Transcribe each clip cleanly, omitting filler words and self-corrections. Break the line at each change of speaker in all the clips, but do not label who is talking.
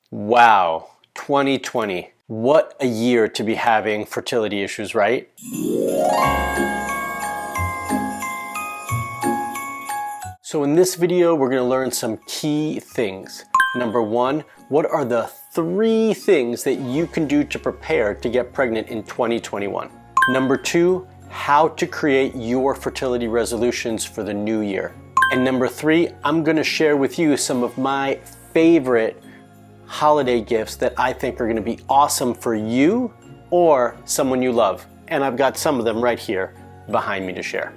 Wow, 2020. What a year to be having fertility issues, right? So in this video, we're going to learn some key things. Number one, what are the 3 things that you can do to prepare to get pregnant in 2021? Number 2, how to create your fertility resolutions for the new year. And number 3, I'm going to share with you some of my favorite holiday gifts that I think are going to be awesome for you or someone you love. And I've got some of them right here behind me to share.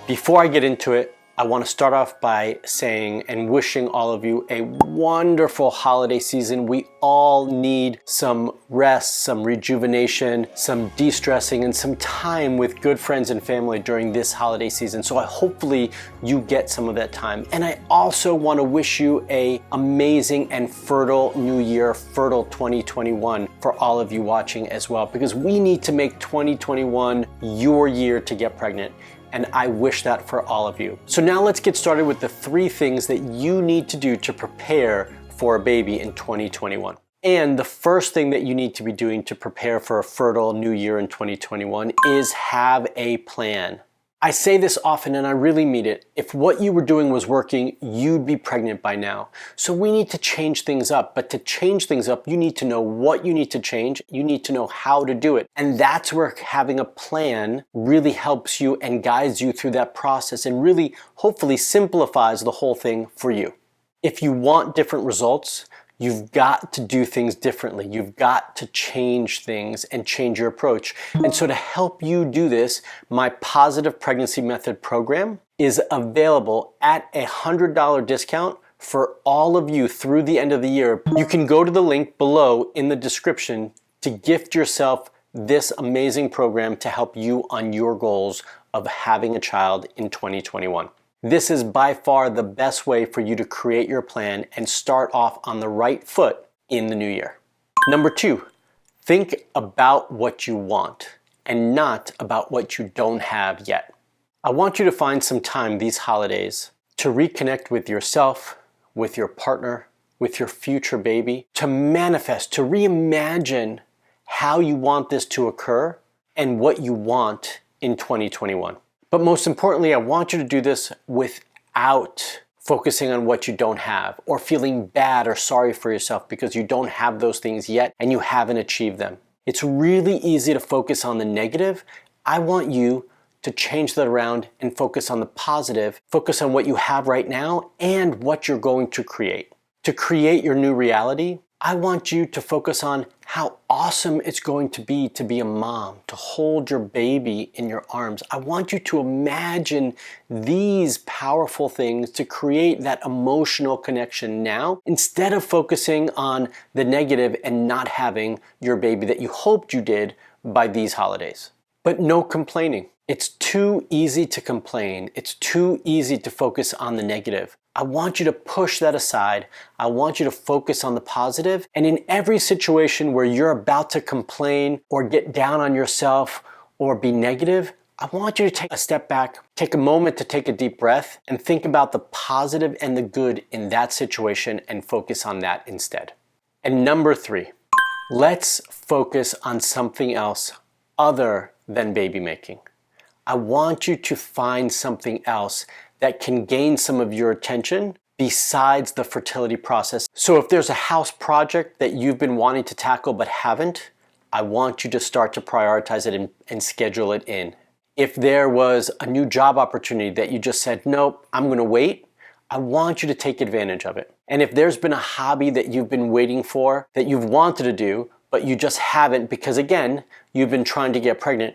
Before I get into it, I want to start off by saying and wishing all of you a wonderful holiday season. We all need some rest, some rejuvenation, some de-stressing, and some time with good friends and family during this holiday season. So hopefully you get some of that time. And I also want to wish you an amazing and fertile new year, fertile 2021 for all of you watching as well, because we need to make 2021 your year to get pregnant. And I wish that for all of you. So now let's get started with the 3 things that you need to do to prepare for a baby in 2021. And the first thing that you need to be doing to prepare for a fertile new year in 2021 is have a plan. I say this often and I really mean it. If what you were doing was working, you'd be pregnant by now. So we need to change things up. But to change things up, you need to know what you need to change. You need to know how to do it. And that's where having a plan really helps you and guides you through that process and really hopefully simplifies the whole thing for you. If you want different results, you've got to do things differently. You've got to change things and change your approach. And so to help you do this, my Positive Pregnancy Method program is available at a $100 discount for all of you through the end of the year. You can go to the link below in the description to gift yourself this amazing program to help you on your goals of having a child in 2021. This is by far the best way for you to create your plan and start off on the right foot in the new year. Number 2, think about what you want and not about what you don't have yet. I want you to find some time these holidays to reconnect with yourself, with your partner, with your future baby, to manifest, to reimagine how you want this to occur and what you want in 2021. But most importantly, I want you to do this without focusing on what you don't have or feeling bad or sorry for yourself because you don't have those things yet and you haven't achieved them. It's really easy to focus on the negative. I want you to change that around and focus on the positive, focus on what you have right now and what you're going to create. To create your new reality, I want you to focus on how awesome it's going to be a mom, to hold your baby in your arms. I want you to imagine these powerful things to create that emotional connection now, instead of focusing on the negative and not having your baby that you hoped you did by these holidays. But no complaining. It's too easy to complain. It's too easy to focus on the negative. I want you to push that aside. I want you to focus on the positive. And in every situation where you're about to complain or get down on yourself or be negative, I want you to take a step back, take a moment to take a deep breath and think about the positive and the good in that situation and focus on that instead. And number 3, let's focus on something else other than baby making. I want you to find something else that can gain some of your attention besides the fertility process. So if there's a house project that you've been wanting to tackle but haven't, I want you to start to prioritize it and schedule it in. If there was a new job opportunity that you just said, nope, I'm gonna wait, I want you to take advantage of it. And if there's been a hobby that you've been waiting for, that you've wanted to do, but you just haven't because again, you've been trying to get pregnant,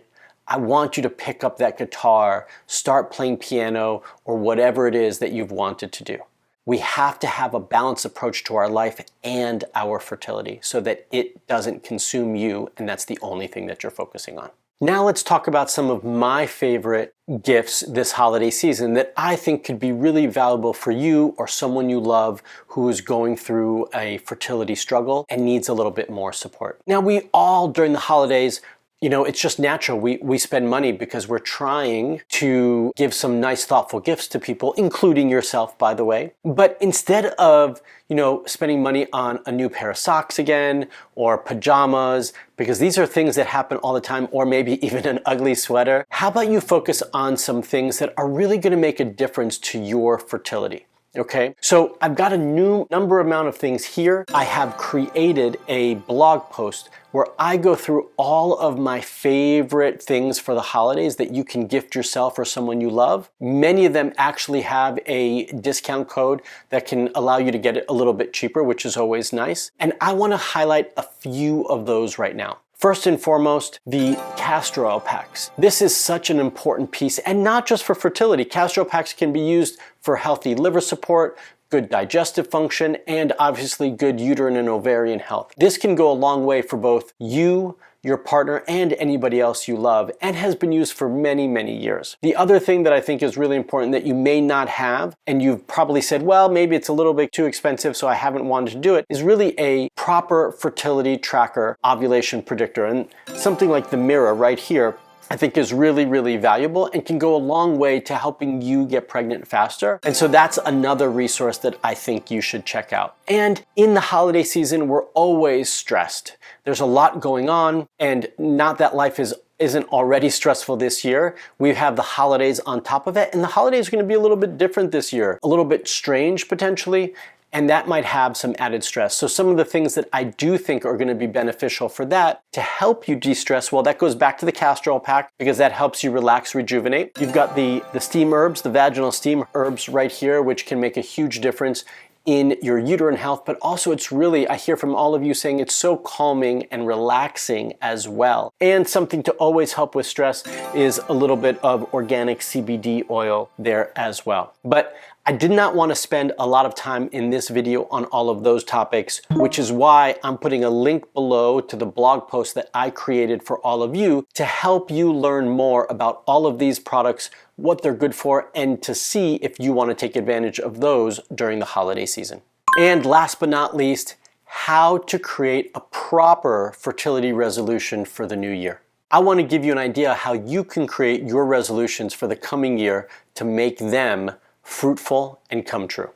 I want you to pick up that guitar, start playing piano, or whatever it is that you've wanted to do. We have to have a balanced approach to our life and our fertility so that it doesn't consume you and that's the only thing that you're focusing on. Now let's talk about some of my favorite gifts this holiday season that I think could be really valuable for you or someone you love who is going through a fertility struggle and needs a little bit more support. Now we all during the holidays You know, it's just natural. We spend money because we're trying to give some nice, thoughtful gifts to people, including yourself, by the way. But instead of, you know, spending money on a new pair of socks again, or pajamas, because these are things that happen all the time, or maybe even an ugly sweater, how about you focus on some things that are really going to make a difference to your fertility? Okay, so I've got a new amount of things here. I have created a blog post where I go through all of my favorite things for the holidays that you can gift yourself or someone you love. Many of them actually have a discount code that can allow you to get it a little bit cheaper, which is always nice. And I want to highlight a few of those right now. First and foremost, the castor oil packs. This is such an important piece, and not just for fertility. Castor oil packs can be used for healthy liver support, good digestive function, and obviously good uterine and ovarian health. This can go a long way for both you, your partner, and anybody else you love, and has been used for many, many years. The other thing that I think is really important that you may not have, and you've probably said, well, maybe it's a little bit too expensive, so I haven't wanted to do it, is really a proper fertility tracker ovulation predictor. And something like the mirror right here, I think is really, really valuable and can go a long way to helping you get pregnant faster. And so that's another resource that I think you should check out. And in the holiday season, we're always stressed. There's a lot going on, and not that life isn't already stressful this year. We have the holidays on top of it, and the holidays are going to be a little bit different this year, a little bit strange potentially, and that might have some added stress. So some of the things that I do think are going to be beneficial for that to help you de-stress, well, that goes back to the castor oil pack because that helps you relax, rejuvenate. You've got the steam herbs, the vaginal steam herbs right here, which can make a huge difference in your uterine health, but also it's really, I hear from all of you saying it's so calming and relaxing as well. And something to always help with stress is a little bit of organic CBD oil there as well. But I did not want to spend a lot of time in this video on all of those topics, which is why I'm putting a link below to the blog post that I created for all of you to help you learn more about all of these products, what they're good for, and to see if you want to take advantage of those during the holiday season. And last but not least, how to create a proper fertility resolution for the new year. I want to give you an idea how you can create your resolutions for the coming year to make them fruitful and come true.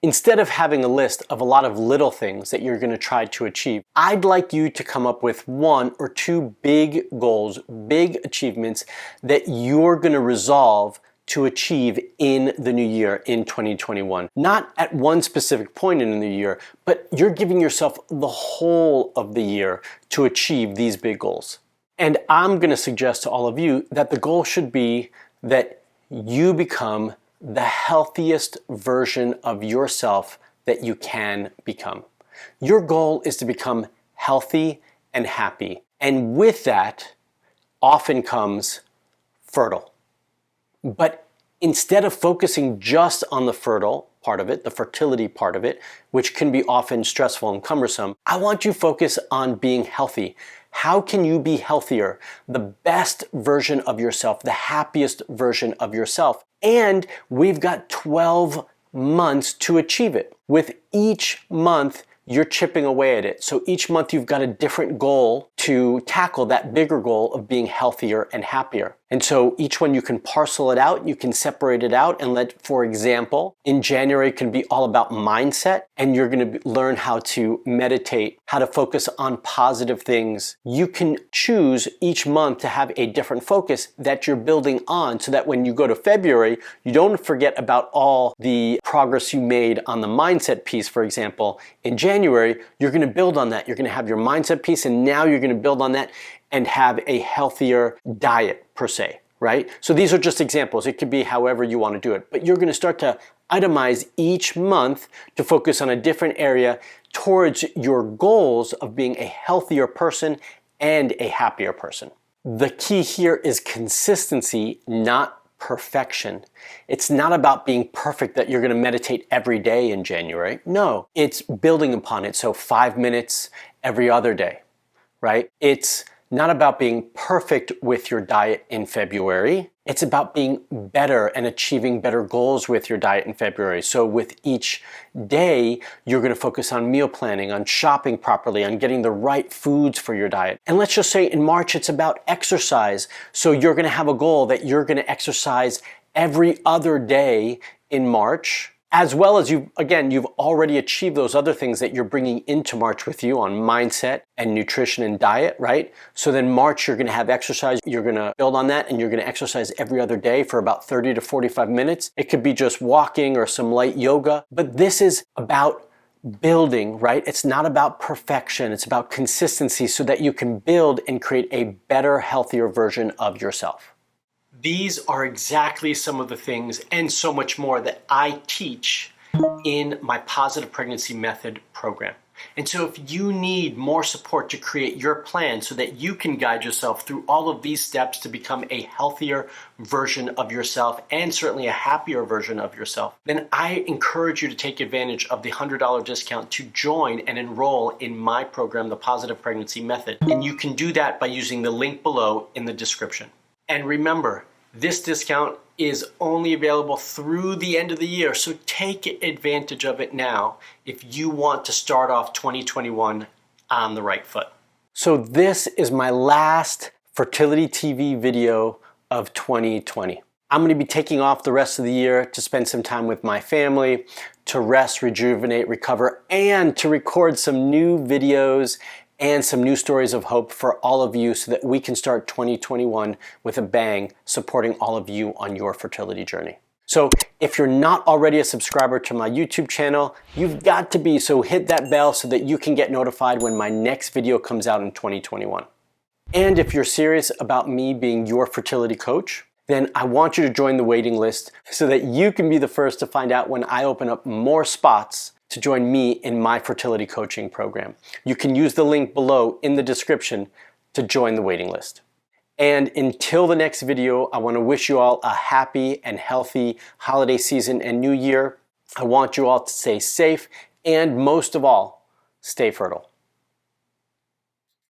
Instead of having a list of a lot of little things that you're going to try to achieve, I'd like you to come up with 1 or 2 big goals, big achievements that you're going to resolve to achieve in the new year in 2021. Not at one specific point in the year, but you're giving yourself the whole of the year to achieve these big goals. And I'm going to suggest to all of you that the goal should be that you become the healthiest version of yourself that you can become. Your goal is to become healthy and happy. And with that often comes fertile. But instead of focusing just on the fertile part of it, the fertility part of it, which can be often stressful and cumbersome, I want you to focus on being healthy. How can you be healthier? The best version of yourself, the happiest version of yourself. And we've got 12 months to achieve it. With each month, you're chipping away at it. So each month you've got a different goal to tackle that bigger goal of being healthier and happier. And so each one you can parcel it out, you can separate it out and let, for example, in January can be all about mindset, and you're going to learn how to meditate, how to focus on positive things. You can choose each month to have a different focus that you're building on so that when you go to February, you don't forget about all the progress you made on the mindset piece, for example. In January, you're going to build on that. You're going to have your mindset piece, and now you're going to build on that and have a healthier diet per se, right? So these are just examples. It could be however you want to do it, but you're going to start to itemize each month to focus on a different area towards your goals of being a healthier person and a happier person. The key here is consistency, not perfection. It's not about being perfect that you're going to meditate every day in January. No, it's building upon it. So 5 minutes every other day, right? It's not about being perfect with your diet in February. It's about being better and achieving better goals with your diet in February. So with each day, you're going to focus on meal planning, on shopping properly, on getting the right foods for your diet. And let's just say in March, it's about exercise. So you're going to have a goal that you're going to exercise every other day in March, as well as you've already achieved those other things that you're bringing into March with you on mindset and nutrition and diet, right? So then March, you're gonna have exercise, you're gonna build on that, and you're gonna exercise every other day for about 30 to 45 minutes. It could be just walking or some light yoga, but this is about building, right? It's not about perfection, it's about consistency so that you can build and create a better, healthier version of yourself. These are exactly some of the things and so much more that I teach in my Positive Pregnancy Method program. And so if you need more support to create your plan so that you can guide yourself through all of these steps to become a healthier version of yourself and certainly a happier version of yourself, then I encourage you to take advantage of the $100 discount to join and enroll in my program, the Positive Pregnancy Method. And you can do that by using the link below in the description. And remember, this discount is only available through the end of the year, so take advantage of it now if you want to start off 2021 on the right foot. So this is my last Fertility TV video of 2020. I'm going to be taking off the rest of the year to spend some time with my family, to rest, rejuvenate, recover, and to record some new videos and some new stories of hope for all of you so that we can start 2021 with a bang, supporting all of you on your fertility journey. So if you're not already a subscriber to my YouTube channel, you've got to be, so hit that bell so that you can get notified when my next video comes out in 2021. And if you're serious about me being your fertility coach, then I want you to join the waiting list so that you can be the first to find out when I open up more spots to join me in my fertility coaching program. You can use the link below in the description to join the waiting list. And until the next video, I want to wish you all a happy and healthy holiday season and new year. I want you all to stay safe and most of all, stay fertile.